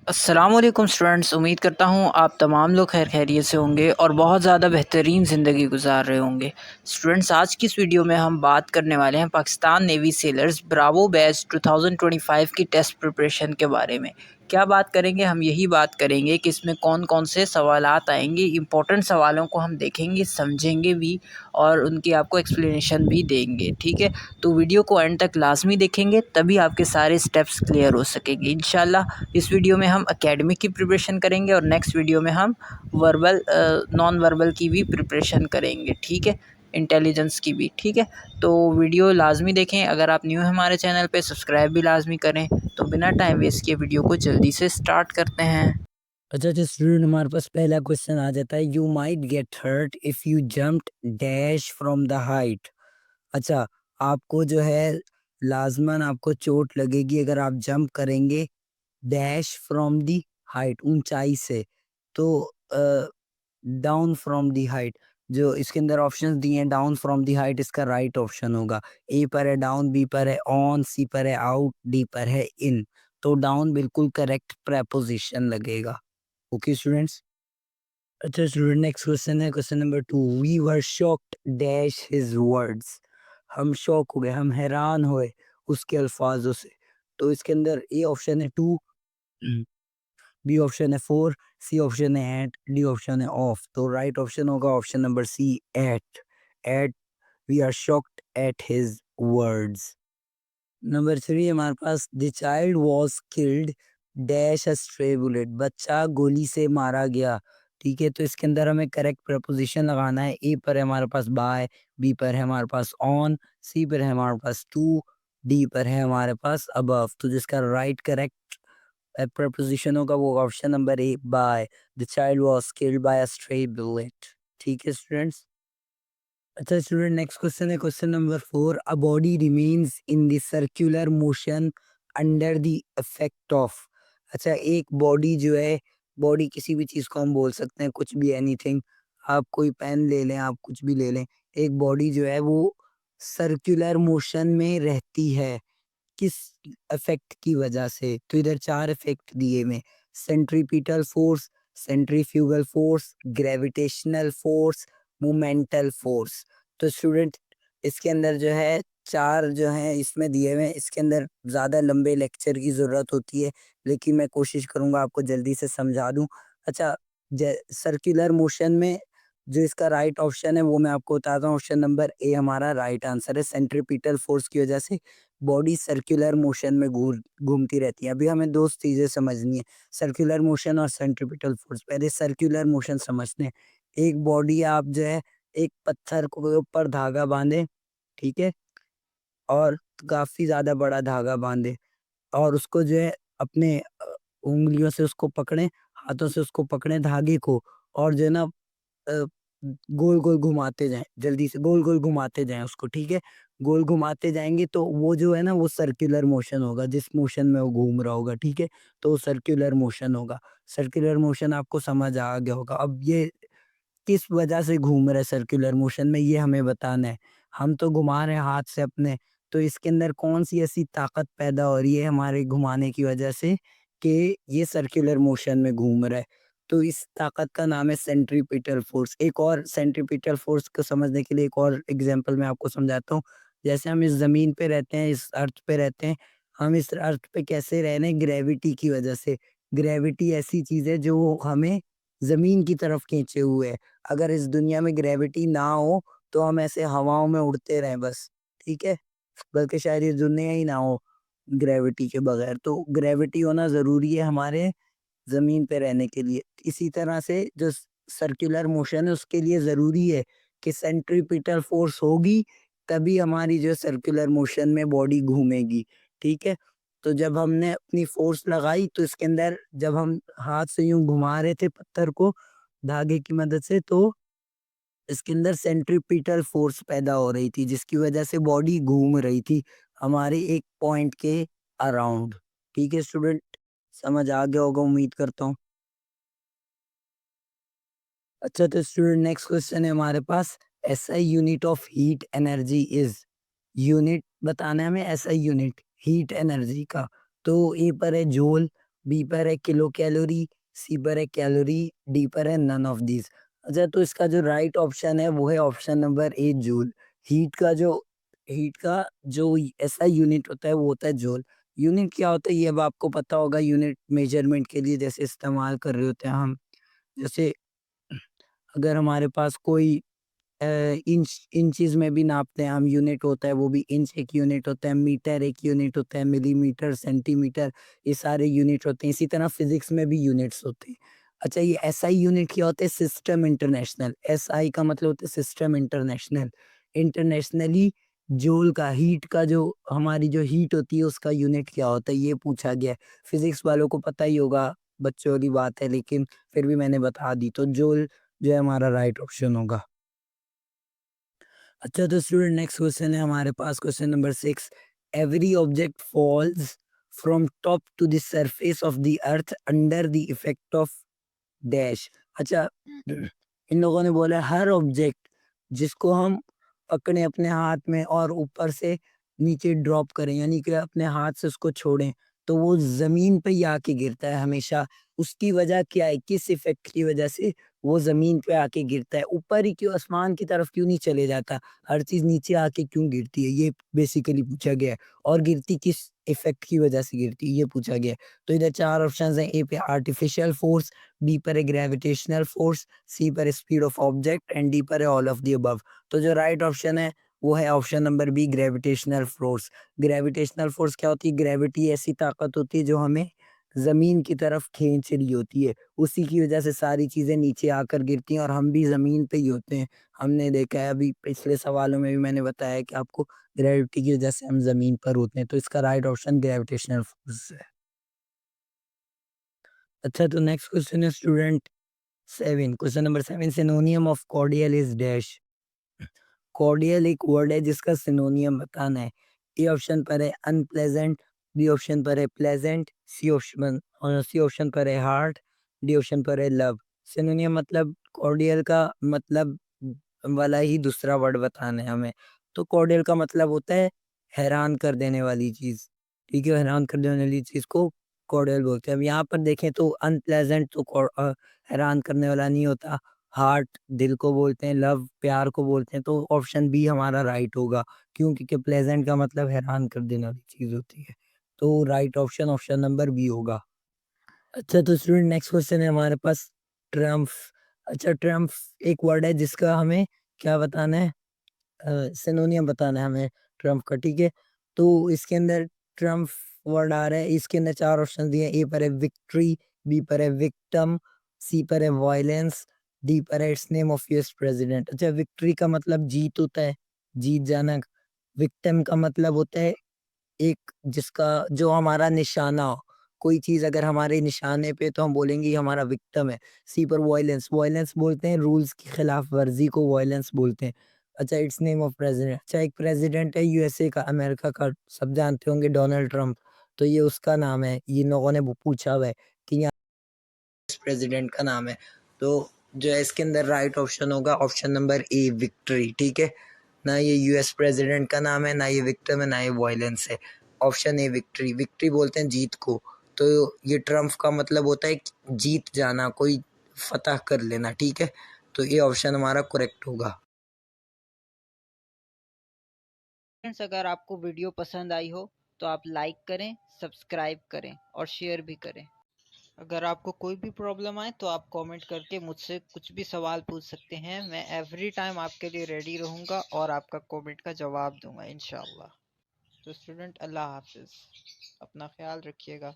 अस्सलामुअलैकुम स्टूडेंट्स, उम्मीद करता हूँ आप तमाम लोग खैर खैरियत से होंगे और बहुत ज़्यादा बेहतरीन ज़िंदगी गुजार रहे होंगे। स्टूडेंट्स, आज की इस वीडियो में हम बात करने वाले हैं Pakistan navy sellers Bravo batch 2025 की टेस्ट प्रिपरेशन के बारे में। क्या बात करेंगे, हम यही बात करेंगे कि इसमें कौन कौन से सवालात आएंगे। इंपॉर्टेंट सवालों को हम देखेंगे, समझेंगे भी और उनकी आपको एक्सप्लेनेशन भी देंगे। ठीक है, तो वीडियो को एंड तक लाजमी देखेंगे, तभी आपके सारे स्टेप्स क्लियर हो सकेंगे इंशाल्लाह। इस वीडियो में हम एकेडमिक की प्रिपरेशन करेंगे और नेक्स्ट वीडियो में हम वर्बल नॉन वर्बल की भी प्रिपरेशन करेंगे। ठीक है, इंटेलिजेंस की भी। ठीक है, तो वीडियो लाजमी देखें। अगर आप न्यू हैं हमारे चैनल पे, सब्सक्राइब भी लाजमी करें। तो बिना टाइम वेस्ट किए वीडियो को जल्दी से स्टार्ट करते हैं। अच्छा तो स्टूडेंट, हमारे पास पहला क्वेश्चन आ जाता है, you might get hurt if you jumped dash from the height. अच्छा, आपको जो है लाजमन आपको चोट लगेगी अगर आप जंप करेंगे डैश फ्रॉम दी हाइट, ऊंचाई से। तो डाउन फ्रॉम दी हाइट, जो इसके अंदर ऑप्शंस दिए हैं, डाउन फ्रॉम दी हाइट इसका राइट ऑप्शन होगा। ए पर है डाउन, बी पर है ऑन, सी पर है आउट, डी पर है इन। तो डाउन बिल्कुल करेक्ट प्रेपोजिशन लगेगा। Okay students. अच्छा स्टूडेंट, नेक्स्ट क्वेश्चन है question number 2, we were shocked dash his words. हम शॉक हो गए, हम हैरान हुए उसके अल्फाजों से। तो इसके अंदर ए ऑप्शन है 2, बी ऑप्शन है 4, सी ऑप्शन है 8, डी ऑप्शन है ऑफ। तो राइट ऑप्शन होगा option number C, eight. Eight, we are shocked at his words. Number 3 हमारे पास, the child was killed dash a stray bullet. बच्चा गोली से मारा गया। ठीक है, तो इसके अंदर हमें करेक्ट प्रपोजिशन लगाना है। ए पर है हमारे पास बाय, बी पर है हमारे पास ऑन, सी पर है हमारे पास टू, डी पर है हमारे पास अबव। तो जिसका राइट करेक्ट प्रपोजिशन होगा वो option number A, by. The child was killed by a stray bullet. ठीक है स्टूडेंट्स। अच्छा स्टूडेंट, नेक्स्ट क्वेश्चन है question number 4, a body remains in the circular motion under the effect of. अच्छा, एक body जो है, बॉडी किसी भी चीज को हम बोल सकते हैं, कुछ भी, एनीथिंग। आप कोई पेन ले लें, आप कुछ भी ले लें। एक बॉडी जो है वो सर्कुलर मोशन में रहती है, किस इफेक्ट की वजह से? तो इधर 4 इफेक्ट दिए में, centripetal force, centrifugal force, gravitational force, momental force. तो स्टूडेंट, इसके अंदर जो है 4 जो है इसमें दिए हुए हैं। इसके अंदर ज़्यादा लंबे लेक्चर की ज़रूरत होती है, लेकिन मैं कोशिश करूँगा आपको जल्दी से समझा दूँ। अच्छा, सर्कुलर मोशन में जो इसका राइट ऑप्शन है वो मैं आपको बताता हूँ। ऑप्शन नंबर ए हमारा राइट आंसर है। सेंट्रीपिटल फोर्स की वजह से बॉडी सर्कुलर मोशन में घूमती रहती है। अभी हमें 2 चीज़ें समझनी है, सर्कुलर मोशन और सेंट्रीपिटल फोर्स। पहले सर्कुलर मोशन समझते हैं। एक बॉडी आप जो है, एक पत्थर को ऊपर धागा बाँधे, ठीक है? और काफ़ी ज़्यादा बड़ा धागा बाँधे और उसको जो है अपने उँगलियों से उसको पकड़ें, हाथों से उसको पकड़ें धागे को, और जो है ना अ, गोल-गोल घुमाते जाएँ, जल्दी से गोल-गोल घुमाते जाएँ उसको, ठीक है? गोल घुमाते जाएँगे तो वो जो है ना वो सर्कुलर मोशन होगा, जिस मोशन में वो घूम रहा होगा, ठीक है? तो सर्कुलर मोशन होगा। सर्कुलर मोशन आपको समझ आ गया होगा। अब ये किस वजह से घूम रहा है सर्कुलर मोशन में, ये हमें बताना है। हम तो घुमा रहे हैं हाथ से अपने, तो इसके अंदर कौन-सी ऐसी ताकत पैदा हो रही है हमारे घुमाने की वजह से कि ये सर्कुलर मोशन में घूम रहा है। तो इस ताकत का नाम है सेंट्रीपिटल फोर्स। एक और सेंट्रीपिटल फोर्स को समझने के लिए एक और एग्ज़ाम्पल मैं आपको समझाता हूँ। जैसे हम इस ज़मीन पे रहते हैं, इस अर्थ पे रहते हैं, हम इस अर्थ पे कैसे रह रहे हैं? ग्रेविटी की वजह से। ग्रेविटी ऐसी चीज़ है जो हमें ज़मीन की तरफ खींचे हुए है। अगर इस दुनिया में ग्रेविटी ना हो, तो हम ऐसे हवाओं में उड़ते रहें बस, ठीक है? बल्कि शायद ये दुनिया ही ना हो ग्रेविटी के बगैर। तो ग्रेविटी होना ज़रूरी है हमारे ज़मीन पे रहने के लिए। इसी तरह से जो सर्कुलर मोशन है उसके लिए ज़रूरी है कि सेंट्रीपिटल फोर्स होगी, तभी हमारी जो सर्कुलर मोशन में बॉडी घूमेगी, ठीक है? तो जब हमने अपनी फोर्स लगाई तो इसके अंदर जब हम हाथ से यूँ घुमा रहे थे पत्थर को धागे की मदद से, तो इसके अंदर सेंट्रीपिटल फोर्स पैदा हो रही थी, जिसकी वजह से बॉडी घूम रही थी हमारे एक पॉइंट के अराउंड। ठीक है स्टूडेंट, समझ आ गया होगा उम्मीद करता हूँ। अच्छा तो स्टूडेंट, नेक्स्ट क्वेश्चन है हमारे पास, SI unit of heat energy is. Unit बताना है हमें, एसआई यूनिट हीट एनर्जी का। तो ए पर है जूल, बी पर है किलो कैलोरी, सी पर है कैलोरी, डी पर है नन ऑफ दीज। अच्छा, तो इसका जो राइट ऑप्शन है वो है ऑप्शन नंबर ए, जूल। हीट का जो ऐसा यूनिट होता है वो होता है जूल। यूनिट क्या होता है ये अब आपको पता होगा, यूनिट मेजरमेंट के लिए जैसे इस्तेमाल कर रहे होते हैं हम। जैसे अगर हमारे पास कोई इंचेस में भी नापते हैं हम, यूनिट होता है वो भी इंच एक यूनिट होता है, मीटर एक यूनिट होता है, मिलीमीटर, सेंटीमीटर, ये सारे यूनिट होते हैं। इसी तरह फिजिक्स में भी यूनिट्स होते हैं। अच्छा, ये एसआई यूनिट क्या होता है? System international. एसआई का मतलब होता है सिस्टम इंटरनेशनल। इंटरनेशनली जूल का, हीट का, जो हमारी जो हीट होती है उसका यूनिट क्या होता है ये पूछा गया है। फिजिक्स वालों को पता ही होगा, बच्चों वाली बात है, लेकिन फिर भी मैंने बता दी। तो जूल जो है हमारा राइट ऑप्शन होगा। अच्छा, तो स्टूडेंट नेक्स्ट क्वेश्चन है हमारे पास, question number 6। Every object falls from top to the surface of the earth under the effect of dash. अच्छा, इन लोगों ने बोला हर ऑब्जेक्ट जिसको हम पकड़े अपने हाथ में और ऊपर से नीचे ड्रॉप करें, यानी कि अपने हाथ से उसको छोड़ें, तो वो जमीन पे ही आके गिरता है हमेशा। उसकी वजह क्या है? किस इफेक्ट की वजह से वो जमीन पे आके गिरता है? ऊपर ही क्यों, आसमान की तरफ क्यों नहीं चले जाता? हर चीज नीचे आके क्यों गिरती है, ये बेसिकली पूछा गया है। और गिरती किस इफेक्ट की वजह से गिरती है, ये पूछा गया है। तो इधर चार ऑप्शन है। ए पे आर्टिफिशियल फोर्स, बी पर है ग्रेविटेशनल फोर्स, सी पर है speed of object and D पर है ऑल ऑफ द अबव। तो जो राइट ऑप्शन है वो है option number B, gravitational force. Gravitational force क्या होती है? ग्रेविटी ऐसी ताकत होती है जो हमें जमीन की तरफ खींच रही होती है, उसी की वजह से सारी चीजें नीचे आकर गिरती हैं और हम भी जमीन पे ही होते हैं। हमने देखा है, अभी पिछले सवालों में भी मैंने बताया कि आपको ग्रेविटी की वजह से हम जमीन पर होते हैं। तो इसका राइट ऑप्शन ग्रेविटेशनल फोर्स है। अच्छा, तो नेक्स्ट क्वेश्चन है student 7, question number 7। सिनोनियम of cordial is dash. Cordial एक वर्ड है जिसका सिनोनियम बताना है। ए ऑप्शन पर है अनप्लेजेंट, बी ऑप्शन पर है प्लेजेंट, सी ऑप्शन पर है हार्ट, डी ऑप्शन पर है लव। सिनोनियम मतलब कॉर्डियल का मतलब वाला ही दूसरा वर्ड बताना है हमें। तो कॉर्डियल का मतलब होता है हैरान कर देने वाली चीज। ठीक है, हैरान कर देने वाली चीज को कॉर्डियल बोलते हैं। अब यहाँ पर देखें तो अनप्लेजेंट तो हैरान करने वाला नहीं होता, हार्ट दिल को बोलते हैं, लव प्यार को बोलते हैं। तो ऑप्शन बी हमारा राइट होगा, क्यों? क्योंकि प्लेजेंट का मतलब हैरान कर देने वाली चीज होती है। तो right option option number B होगा। अच्छा, तो स्टूडेंट नेक्स्ट क्वेश्चन है हमारे पास, ट्रम्फ। अच्छा, ट्रम्फ एक वर्ड है जिसका हमें क्या बताना है? सिनोनियम बताना है हमें ट्रम्प का। ठीक है, तो इसके अंदर ट्रम्प वर्ड आ रहा है, इसके अंदर चार ऑप्शन दिए। ए पर है विक्ट्री, बी पर है विक्टम, सी पर है वायलेंस, डी पर है it's name of US president. अच्छा, विक्ट्री का मतलब जीत होता है, जीत जाना। विक्टिम का मतलब होता है एक जिसका, जो हमारा निशाना हो। कोई चीज अगर हमारे निशाने पे तो हम बोलेंगे ये हमारा विक्टिम है। सी पर वायलेंस, वायलेंस बोलते हैं रूल्स की खिलाफ वर्जी को वायलेंस बोलते हैं। अच्छा, इट्स नेम ऑफ प्रेसिडेंट। अच्छा, एक प्रेसिडेंट है यूएसए का, अमेरिका का, सब जानते होंगे, डोनाल्ड ट्रंप। तो ये उसका नाम है, ये लोगों ने वो पूछा हुआ है कि यहाँ प्रेसिडेंट का नाम है। तो जो है इसके अंदर राइट ऑप्शन होगा ऑप्शन नंबर ए, विक्ट्री। ठीक है, ना ये यूएस प्रेसिडेंट का नाम है, ना ये विक्टिम है, ना ये वायलेंस है। Option A, victory. विक्ट्री बोलते हैं जीत को। तो ये ट्रम्प का मतलब होता है जीत जाना, कोई फतह कर लेना। ठीक है, तो ये ऑप्शन हमारा करेक्ट होगा। फ्रेंड्स, अगर आपको वीडियो पसंद आई हो तो आप लाइक करें, सब्सक्राइब करें और शेयर भी करें। अगर आपको कोई भी प्रॉब्लम आए तो आप कमेंट करके मुझसे कुछ भी सवाल पूछ सकते हैं। मैं एवरी टाइम आपके लिए रेडी रहूँगा और आपका कमेंट का जवाब दूंगा इंशाल्लाह। तो स्टूडेंट, अल्लाह हाफिज़, अपना ख्याल रखिएगा।